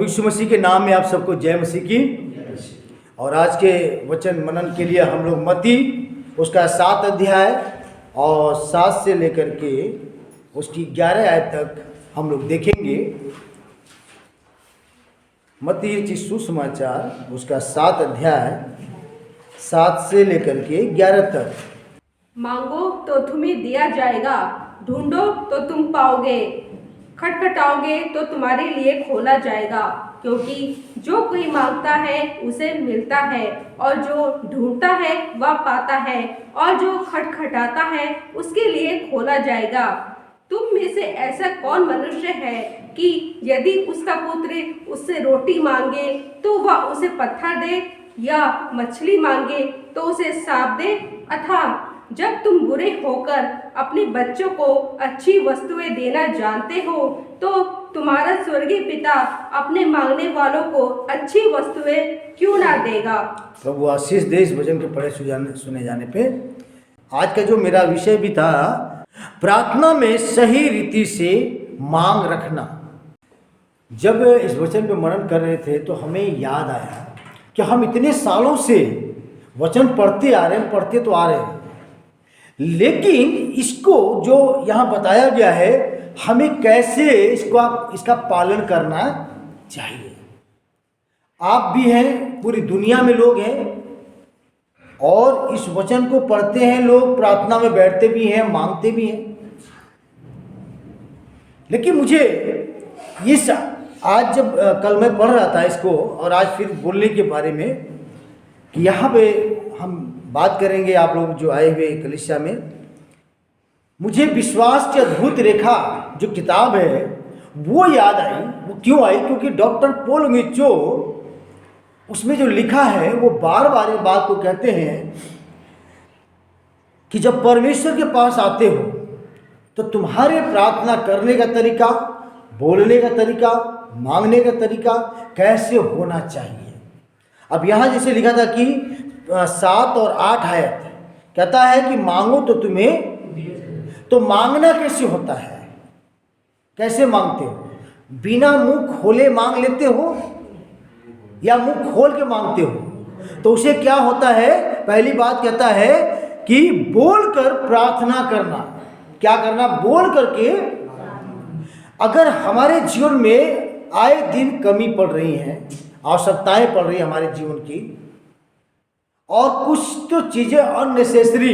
प्रभु यीशु मसीह के नाम में आप सबको जय मसीह की। और आज के वचन मनन के लिए हम लोग मत्ती उसका 7 अध्याय और 7 से लेकर के उसकी 11 आयत तक हम लोग देखेंगे। मत्ती सुसमाचार उसका 7 अध्याय 7 से लेकर के 11 तक। मांगो तो तुम्हें दिया जाएगा, ढूंढो तो तुम पाओगे, खटखटाओगे तो तुम्हारे लिए खोला जाएगा। क्योंकि जो कोई मांगता है उसे मिलता है, और जो ढूंढता है वह पाता है, और जो खटखटाता है उसके लिए खोला जाएगा। तुम में से ऐसा कौन मनुष्य है कि यदि उसका पुत्र उससे रोटी मांगे तो वह उसे पत्थर दे, या मछली मांगे तो उसे सांप दे? अथा जब तुम बुरे होकर अपने बच्चों को अच्छी वस्तुएं देना जानते हो, तो तुम्हारा स्वर्गीय पिता अपने मांगने वालों को अच्छी वस्तुएं क्यों ना देगा। प्रभु आशीष दे इस वचन के पढ़े सुने जाने पे। आज का जो मेरा विषय भी था, प्रार्थना में सही रीति से मांग रखना। जब इस वचन पे मनन कर रहे थे तो हमें याद आया कि हम इतने सालों से वचन पढ़ते आ रहे हैं, पढ़ते तो आ रहे हैं, लेकिन इसको जो यहाँ बताया गया है हमें कैसे इसका पालन करना चाहिए। आप भी हैं, पूरी दुनिया में लोग हैं और इस वचन को पढ़ते हैं, लोग प्रार्थना में बैठते भी हैं, मांगते भी हैं। लेकिन मुझे इस आज जब कल मैं पढ़ रहा था इसको और आज फिर बोलने के बारे में कि यहाँ पे हम बात करेंगे, आप लोग जो आए हुए कलीसिया में, मुझे विश्वास की अद्भुत रेखा जो किताब है वो याद आई। वो क्यों आई? क्योंकि डॉक्टर पॉल मिचो उसमें जो लिखा है वो बार बार ये बात को कहते हैं कि जब परमेश्वर के पास आते हो तो तुम्हारे प्रार्थना करने का तरीका, बोलने का तरीका, मांगने का तरीका कैसे होना चाहिए। अब यहाँ जैसे लिखा था कि 7 और 8 आयत कहता है कि मांगो तो तुम्हें, तो मांगना कैसे होता है? कैसे मांगते हो? बिना मुंह खोले मांग लेते हो या मुंह खोल के मांगते हो? तो उसे क्या होता है? पहली बात कहता है कि बोलकर प्रार्थना करना। क्या करना? बोल करके। अगर हमारे जीवन में आए दिन कमी पड़ रही है, आवश्यकताएं पड़ रही है हमारे जीवन की, और कुछ तो चीजें अननेसेसरी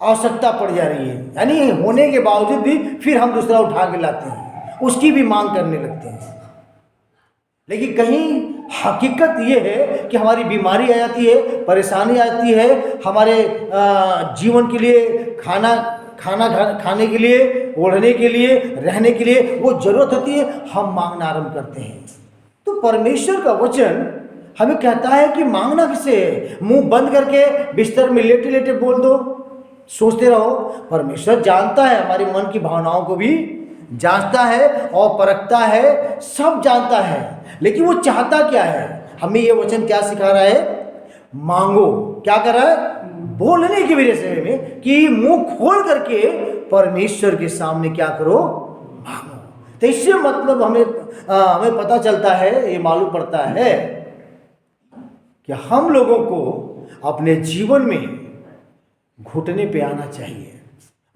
आवश्यकता पड़ जा रही है, यानी होने के बावजूद भी फिर हम दूसरा उठा के लाते हैं, उसकी भी मांग करने लगते हैं। लेकिन कहीं हकीकत ये है कि हमारी बीमारी आ जाती है, परेशानी आती है, हमारे जीवन के लिए खाना खाने के लिए, ओढ़ने के लिए, रहने के लिए वो जरूरत होती है, हम मांगना आरंभ करते हैं। तो परमेश्वर का वचन हमें कहता है कि मांगना किसे है? मुंह बंद करके बिस्तर में लेटे लेटे बोल दो, सोचते रहो। परमेश्वर जानता है, हमारे मन की भावनाओं को भी जांचता है और परखता है, सब जानता है। लेकिन वो चाहता क्या है? हमें ये वचन क्या सिखा रहा है? मांगो। क्या कर रहा है? बोलने की वजह से में कि मुंह खोल करके परमेश्वर के सामने क्या करो? मांगो। तो इससे मतलब हमें पता चलता है, ये मालूम पड़ता है कि हम लोगों को अपने जीवन में घुटने पे आना चाहिए।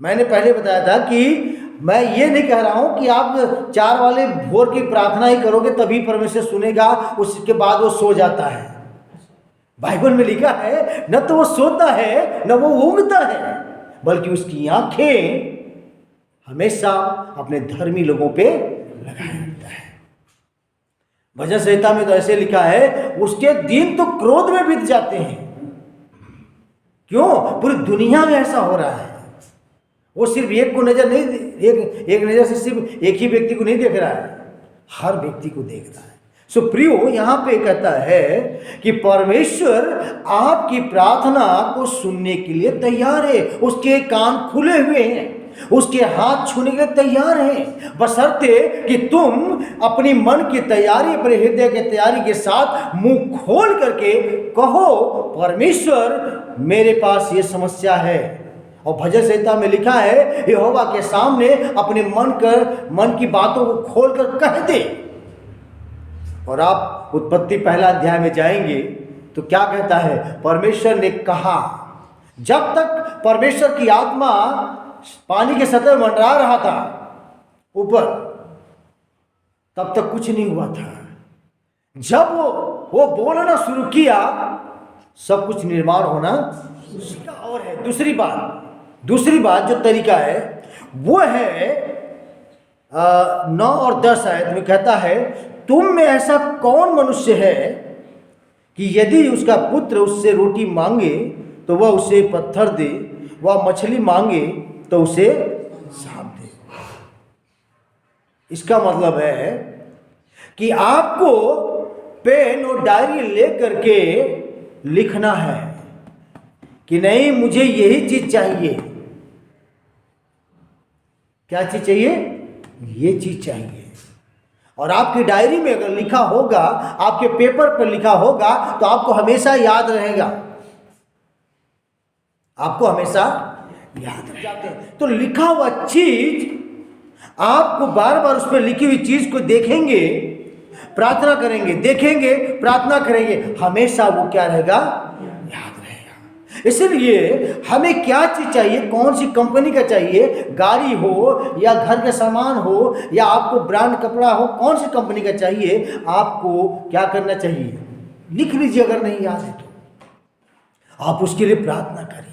मैंने पहले बताया था कि मैं ये नहीं कह रहा हूं कि आप 4 वाले भोर की प्रार्थना ही करोगे तभी परमेश्वर सुनेगा, उसके बाद वो सो जाता है। बाइबल में लिखा है न तो वो सोता है न वो ऊँघता है, बल्कि उसकी आंखें हमेशा अपने धर्मी लोगों पे लगाए रहता है। भजन संहिता में तो ऐसे लिखा है, उसके दिन तो क्रोध में बीत जाते हैं। क्यों? पूरी दुनिया में ऐसा हो रहा है। वो सिर्फ एक को नजर नहीं, एक नजर से सिर्फ एक ही व्यक्ति को नहीं देख रहा है, हर व्यक्ति को देख रहा है। सो प्रियो, यहाँ पे कहता है कि परमेश्वर आपकी प्रार्थना को सुनने के लिए तैयार है। उसके कान खुले हुए हैं, उसके हाथ छूने के लिए तैयार हैं, बशर्ते कि तुम अपनी मन की तैयारी, अपने हृदय की तैयारी के साथ मुंह खोल करके कहो, परमेश्वर मेरे पास ये समस्या है। और भजन संहिता में लिखा है, यहोवा के सामने अपने मन की बातों को खोल कर कह दे। और आप उत्पत्ति पहला अध्याय में जाएंगे तो क्या कहता है, परमेश्वर ने कहा। जब तक परमेश्वर की आत्मा पानी के सतह में मंडरा रहा था ऊपर, तब तक कुछ नहीं हुआ था। जब वो बोलना शुरू किया, सब कुछ निर्माण होना सीखा। और है दूसरी बात जो तरीका है वो है 9 और 10 आयत में कहता है, तुम में ऐसा कौन मनुष्य है कि यदि उसका पुत्र उससे रोटी मांगे तो वह उसे पत्थर दे, वह मछली मांगे तो उसे सांप दे। इसका मतलब है कि आपको पेन और डायरी लेकर के लिखना है कि नहीं, मुझे यही चीज चाहिए। क्या चीज चाहिए? ये चीज चाहिए। और आपकी डायरी में अगर लिखा होगा, आपके पेपर पर लिखा होगा, तो आपको हमेशा याद रहेगा, आपको हमेशा याद रहेगा। तो लिखा हुआ चीज आपको बार बार उस पर लिखी हुई चीज को देखेंगे, प्रार्थना करेंगे, देखेंगे, प्रार्थना करेंगे, हमेशा वो क्या रहेगा? याद रहेगा। इसलिए हमें क्या चीज चाहिए, कौन सी कंपनी का चाहिए, गाड़ी हो या घर का सामान हो या आपको ब्रांड कपड़ा हो, कौन सी कंपनी का चाहिए, आपको क्या करना चाहिए? लिख लीजिए। अगर नहीं याद है तो आप उसके लिए प्रार्थना करिए।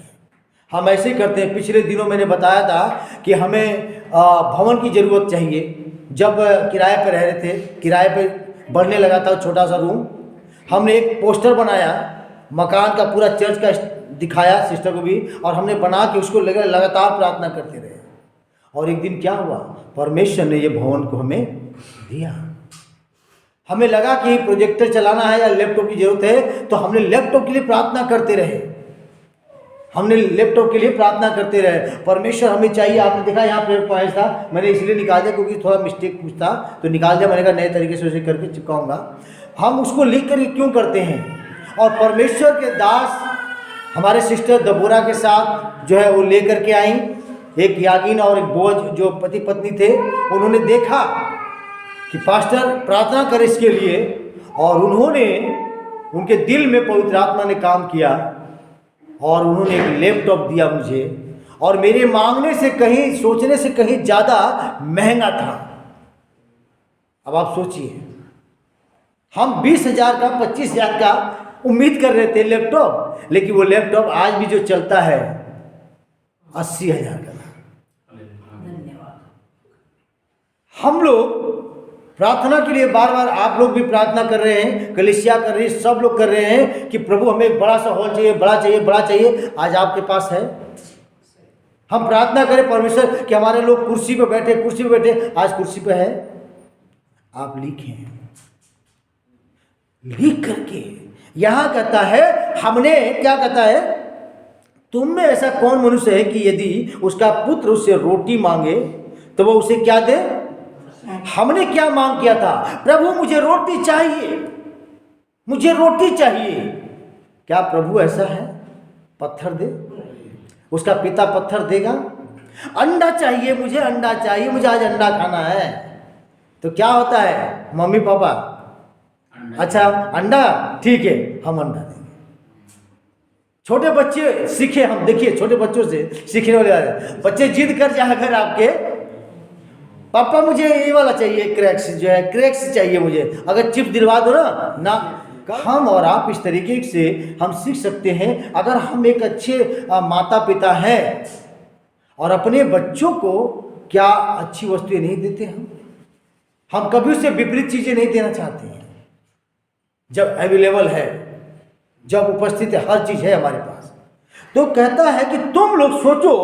हम ऐसे ही करते हैं। पिछले दिनों मैंने बताया था कि हमें भवन की ज़रूरत चाहिए। जब किराए पर रह रहे थे, किराए पर बढ़ने लगा था छोटा सा रूम, हमने एक पोस्टर बनाया, मकान का पूरा चर्च का दिखाया सिस्टर को भी, और हमने बना के उसको लगातार प्रार्थना करते रहे। और एक दिन क्या हुआ, परमेश्वर ने ये भवन को हमें दिया। हमें लगा कि प्रोजेक्टर चलाना है या लैपटॉप की ज़रूरत है, तो हमने लैपटॉप के लिए प्रार्थना करते रहे, हमने लैपटॉप के लिए प्रार्थना करते रहे। परमेश्वर हमें चाहिए। आपने देखा यहाँ पे पॉइंट था, मैंने इसलिए निकाल दिया क्योंकि थोड़ा मिस्टेक कुछ था तो निकाल दिया। मैंने कहा नए तरीके से उसे करके चिपकाऊंगा। हम उसको लिख कर क्यों करते हैं? और परमेश्वर के दास हमारे सिस्टर दबोरा के साथ जो है वो ले करके आई, एक यागीन और एक बोझ जो पति पत्नी थे, उन्होंने देखा कि पास्टर प्रार्थना करे इसके लिए, और उन्होंने, उनके दिल में पवित्र आत्मा ने काम किया और उन्होंने एक लैपटॉप दिया मुझे, और मेरे मांगने से कहीं, सोचने से कहीं ज़्यादा महंगा था। अब आप सोचिए, हम 20,000 का, 25,000 का उम्मीद कर रहे थे लैपटॉप, लेकिन वो लैपटॉप आज भी जो चलता है 80,000 का था। हम लोग प्रार्थना के लिए बार बार, आप लोग भी प्रार्थना कर रहे हैं, कलीसिया कर रही है, सब लोग कर रहे हैं कि प्रभु हमें एक बड़ा सा हॉल चाहिए, बड़ा चाहिए, बड़ा चाहिए। आज आपके पास है। हम प्रार्थना करें परमेश्वर कि हमारे लोग कुर्सी पे बैठे, कुर्सी पे बैठे, आज कुर्सी पे है। आप लिखें, लिख करके, यहां कहता है, हमने क्या कहता है, तुम में ऐसा कौन मनुष्य है कि यदि उसका पुत्र उससे रोटी मांगे तो वो उसे क्या दे? हमने क्या मांग किया था? प्रभु मुझे रोटी चाहिए, मुझे रोटी चाहिए। क्या प्रभु ऐसा है पत्थर दे? उसका पिता पत्थर देगा? अंडा चाहिए, मुझे अंडा चाहिए, मुझे आज अंडा खाना है। तो क्या होता है, मम्मी पापा, अच्छा अंडा, ठीक है, हम अंडा देंगे। छोटे बच्चे सीखे, हम देखिए छोटे बच्चों से सीखने वाले बच्चे जिद कर जाए अगर आपके, पापा मुझे ये वाला चाहिए, क्रैक्स जो है, क्रैक्स चाहिए मुझे, अगर चिप्स दिलवा दो ना। हम और आप इस तरीके से हम सीख सकते हैं। अगर हम एक अच्छे माता पिता हैं और अपने बच्चों को क्या अच्छी वस्तुएं नहीं देते, हम कभी उससे विपरीत चीज़ें नहीं देना चाहते हैं। जब अवेलेबल है, जब उपस्थित है, हर चीज़ है हमारे पास, तो कहता है कि तुम लोग सोचो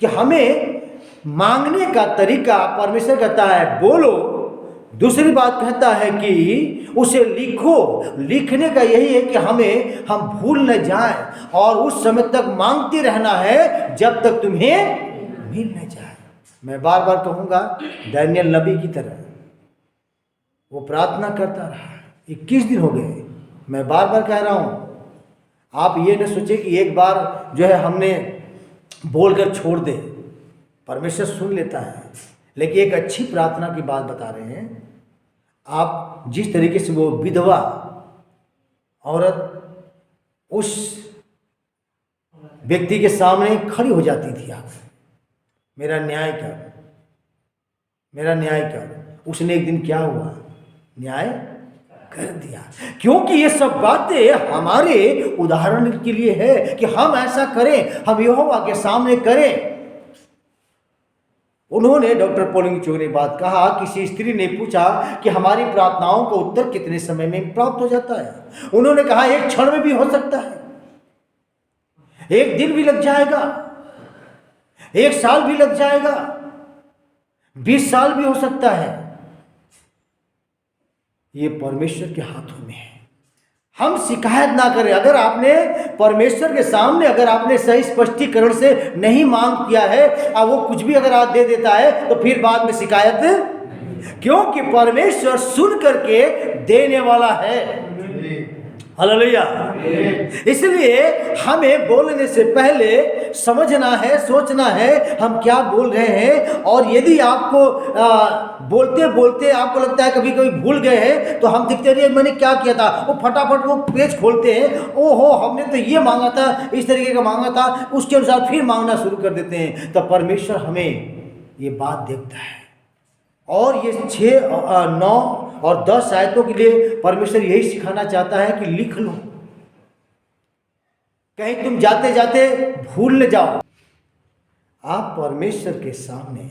कि हमें मांगने का तरीका, परमेश्वर कहता है बोलो। दूसरी बात कहता है कि उसे लिखो। लिखने का यही है कि हम भूल न जाएं और उस समय तक मांगते रहना है जब तक तुम्हें मिल न जाए। मैं बार बार कहूँगा, दानियल नबी की तरह वो प्रार्थना करता रहा। 21 दिन हो गए। मैं बार बार कह रहा हूँ, आप ये न सोचे कि एक बार जो है हमने बोलकर छोड़ दे, परमेश्वर सुन लेता है। लेकिन एक अच्छी प्रार्थना की बात बता रहे हैं। आप जिस तरीके से वो विधवा औरत उस व्यक्ति के सामने खड़ी हो जाती थी, आप मेरा न्याय कर, मेरा न्याय कर, उसने एक दिन क्या हुआ, न्याय कर दिया। क्योंकि ये सब बातें हमारे उदाहरण के लिए है कि हम ऐसा करें, हम यहोवा के सामने करें। उन्होंने, डॉक्टर पोलिंग चो ने बात कहा, किसी स्त्री ने पूछा कि हमारी प्रार्थनाओं का उत्तर कितने समय में प्राप्त हो जाता है। उन्होंने कहा एक क्षण में भी हो सकता है, एक दिन भी लग जाएगा, एक साल भी लग जाएगा, 20 साल भी हो सकता है। ये परमेश्वर के हाथों में है। हम शिकायत ना करें। अगर आपने परमेश्वर के सामने, अगर आपने सही स्पष्टीकरण से नहीं मांग किया है और वो कुछ भी अगर आप दे देता है तो फिर बाद में शिकायत, क्योंकि परमेश्वर सुन करके देने वाला है। हालेलुया। इसलिए हमें बोलने से पहले समझना है, सोचना है हम क्या बोल रहे हैं। और यदि आपको बोलते बोलते आपको लगता है कभी कभी भूल गए हैं, तो हम दिखते रहिए मैंने क्या किया था, वो फटाफट वो पेज खोलते हैं, ओहो हमने तो ये मांगा था, इस तरीके का मांगा था, उसके अनुसार फिर मांगना शुरू कर देते हैं। तो परमेश्वर हमें ये बात देखता है। और ये 6, 9 और 10 आयतों के लिए परमेश्वर यही सिखाना चाहता है कि लिख लो, कहीं तुम जाते जाते भूल न जाओ। आप परमेश्वर के सामने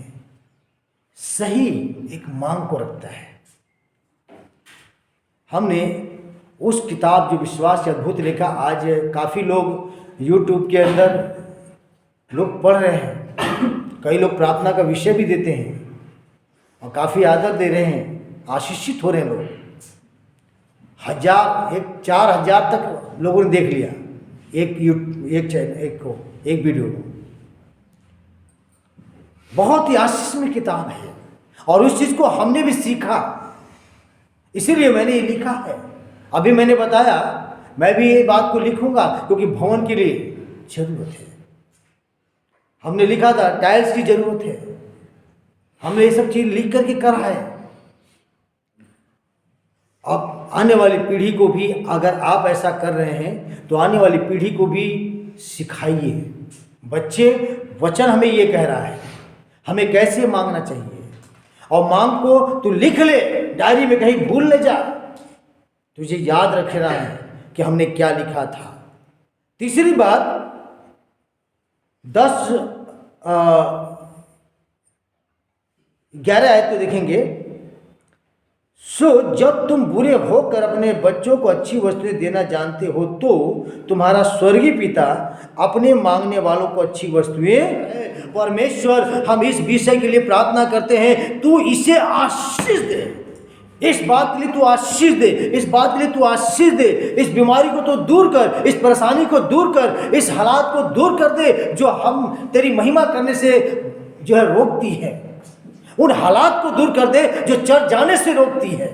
सही एक मांग को रखता है। हमने उस किताब जो विश्वास के अद्भुत लिखा, आज काफ़ी लोग YouTube के अंदर लोग पढ़ रहे हैं, कई लोग प्रार्थना का विषय भी देते हैं और काफ़ी आदर दे रहे हैं, आशीषित हो रहे हैं लोग। 4,000 तक लोगों ने देख लिया एक वीडियो को। बहुत ही आशीषमय किताब है और उस चीज़ को हमने भी सीखा, इसीलिए मैंने ये लिखा है। अभी मैंने बताया मैं भी ये बात को लिखूंगा क्योंकि भवन के लिए जरूरत है। हमने लिखा था टाइल्स की जरूरत है, हमने ये सब चीज लिख करके करा है। अब आने वाली पीढ़ी को भी, अगर आप ऐसा कर रहे हैं तो आने वाली पीढ़ी को भी सिखाइए। बच्चे, वचन हमें ये कह रहा है हमें कैसे मांगना चाहिए, और मांग को तू लिख ले, डायरी में कहीं भूल न जा, तुझे याद रख रहा है कि हमने क्या लिखा था। तीसरी बात, 11 आयत को देखेंगे। सो जब तुम बुरे होकर अपने बच्चों को अच्छी वस्तुएं देना जानते हो तो तुम्हारा स्वर्गीय पिता अपने मांगने वालों को अच्छी वस्तुएं। परमेश्वर, हम इस विषय के लिए प्रार्थना करते हैं, तू इसे आशीष दे, इस बात के लिए तू आशीष दे, इस बात के लिए तू आशीष दे, इस बीमारी को तो दूर कर, इस परेशानी को दूर कर, इस हालात को दूर कर दे जो हम तेरी महिमा करने से जो है रोकती है। उन हालात को दूर कर दे जो चर्च जाने से रोकती है,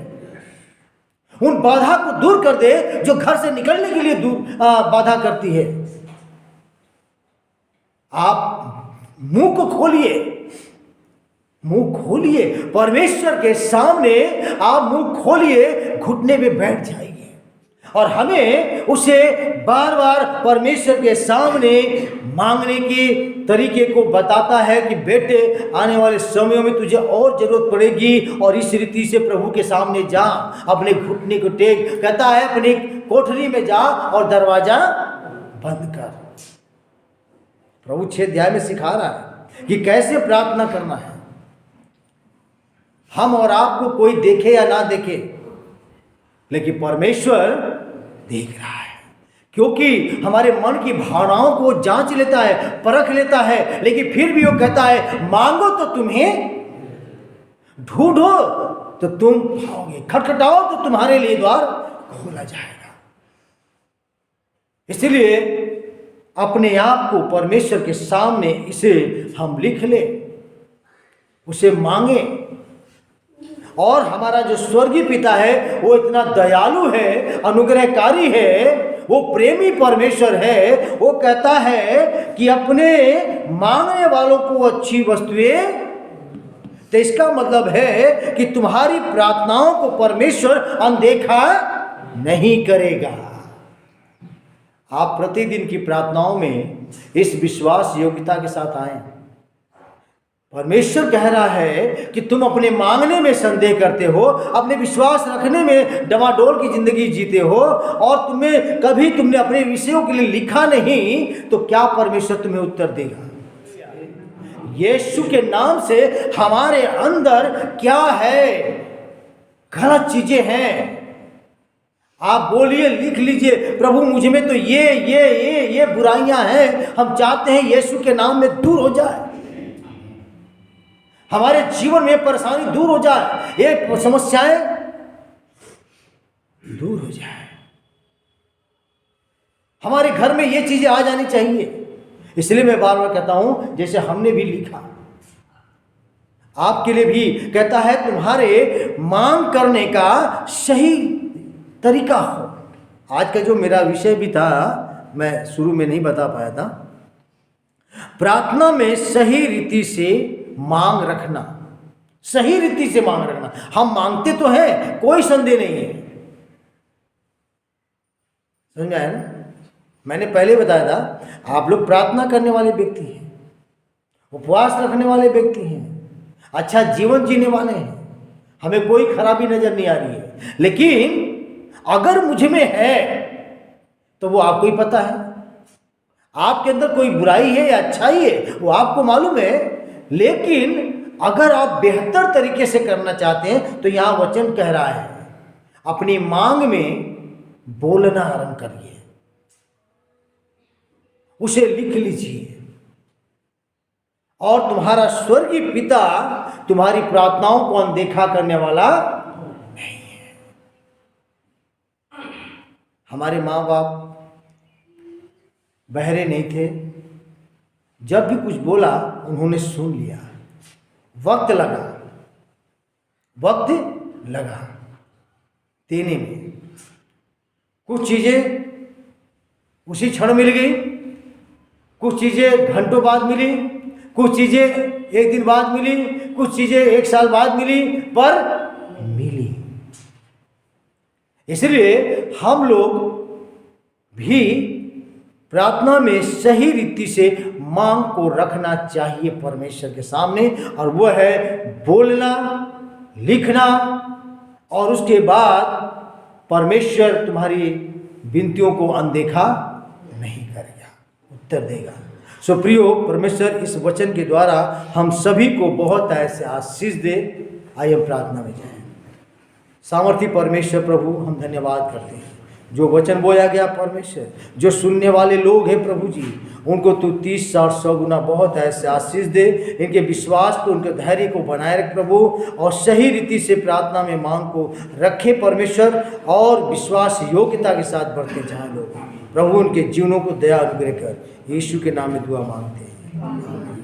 उन बाधा को दूर कर दे जो घर से निकलने के लिए बाधा करती है। आप मुंह को खोलिए, मुंह खोलिए परमेश्वर के सामने, आप मुंह खोलिए, घुटने पे बैठ जाइए और हमें उसे बार बार परमेश्वर के सामने मांगने के तरीके को बताता है कि बेटे आने वाले समयों में तुझे और जरूरत पड़ेगी और इस रीति से प्रभु के सामने जा, अपने घुटने को टेक। कहता है अपनी कोठरी में जा और दरवाजा बंद कर। प्रभु 6 अध्याय में सिखा रहा है कि कैसे प्रार्थना करना है। हम और आपको कोई देखे या ना देखे, लेकिन परमेश्वर देख रहा है, क्योंकि हमारे मन की भावनाओं को जांच लेता है, परख लेता है। लेकिन फिर भी वो कहता है मांगो तो तुम्हें, ढूंढो तो तुम पाओगे, खटखटाओ तो तुम्हारे लिए द्वार खोला जाएगा। इसलिए अपने आप को परमेश्वर के सामने इसे हम लिख ले, उसे मांगे। और हमारा जो स्वर्गीय पिता है वो इतना दयालु है, अनुग्रहकारी है, वो प्रेमी परमेश्वर है। वो कहता है कि अपने मांगने वालों को अच्छी वस्तुएं तो इसका मतलब है कि तुम्हारी प्रार्थनाओं को परमेश्वर अनदेखा नहीं करेगा। आप प्रतिदिन की प्रार्थनाओं में इस विश्वास योग्यता के साथ आए। परमेश्वर कह रहा है कि तुम अपने मांगने में संदेह करते हो, अपने विश्वास रखने में डमाडोल की जिंदगी जीते हो, और तुमने अपने विषयों के लिए लिखा नहीं, तो क्या परमेश्वर तुम्हें उत्तर देगा? यीशु के नाम से हमारे अंदर क्या है? गलत चीजें हैं। आप बोलिए, लिख लीजिए, प्रभु मुझ में तो ये बुराइयां हैं, हम चाहते हैं यीशु के नाम में दूर हो जाए, हमारे जीवन में परेशानी दूर हो जाए, ये समस्याएं दूर हो जाए, हमारे घर में ये चीजें आ जानी चाहिए। इसलिए मैं बार बार कहता हूं, जैसे हमने भी लिखा, आपके लिए भी कहता है, तुम्हारे मांग करने का सही तरीका हो। आज का जो मेरा विषय भी था, मैं शुरू में नहीं बता पाया था, प्रार्थना में सही रीति से मांग रखना। सही रीति से मांग रखना। हम मांगते तो हैं, कोई संदेह नहीं है, समझ में आया ना? मैंने पहले बताया था, आप लोग प्रार्थना करने वाले व्यक्ति हैं, उपवास रखने वाले व्यक्ति हैं, अच्छा जीवन जीने वाले हैं, हमें कोई खराबी नजर नहीं आ रही है, लेकिन अगर मुझ में है तो वो आपको ही पता है। आपके अंदर कोई बुराई है या अच्छाई है, वो आपको मालूम है, लेकिन अगर आप बेहतर तरीके से करना चाहते हैं तो यहां वचन कह रहा है, अपनी मांग में बोलना आरंभ करिए, उसे लिख लीजिए, और तुम्हारा स्वर्गीय पिता तुम्हारी प्रार्थनाओं को अनदेखा करने वाला नहीं है। हमारे माँ बाप बहरे नहीं थे, जब भी कुछ बोला उन्होंने सुन लिया। वक्त लगा देने में, कुछ चीजें उसी क्षण मिल गई, कुछ चीजें घंटों बाद मिली, कुछ चीजें एक दिन बाद मिली, कुछ चीजें एक साल बाद मिली, पर मिली। इसलिए हम लोग भी प्रार्थना में सही रीति से मांग को रखना चाहिए परमेश्वर के सामने, और वह है बोलना, लिखना, और उसके बाद परमेश्वर तुम्हारी विनतियों को अनदेखा नहीं करेगा, उत्तर देगा। सो प्रियो, परमेश्वर इस वचन के द्वारा हम सभी को बहुत ऐसे आशीष दे। आइए हम प्रार्थना में जाएं। सामर्थी परमेश्वर प्रभु, हम धन्यवाद करते हैं जो वचन बोया गया परमेश्वर, जो सुनने वाले लोग हैं प्रभु जी, उनको तू 30, 60, 100 गुना बहुत ऐसे आशीष दे। इनके विश्वास को, उनके धैर्य को बनाए रख प्रभु, और सही रीति से प्रार्थना में मांग को रखे परमेश्वर, और विश्वास योग्यता के साथ बढ़ते जाएं लोग। प्रभु उनके जीवनों को दया अनुग्रह कर, यीशु के नाम में दुआ मांगते हैं।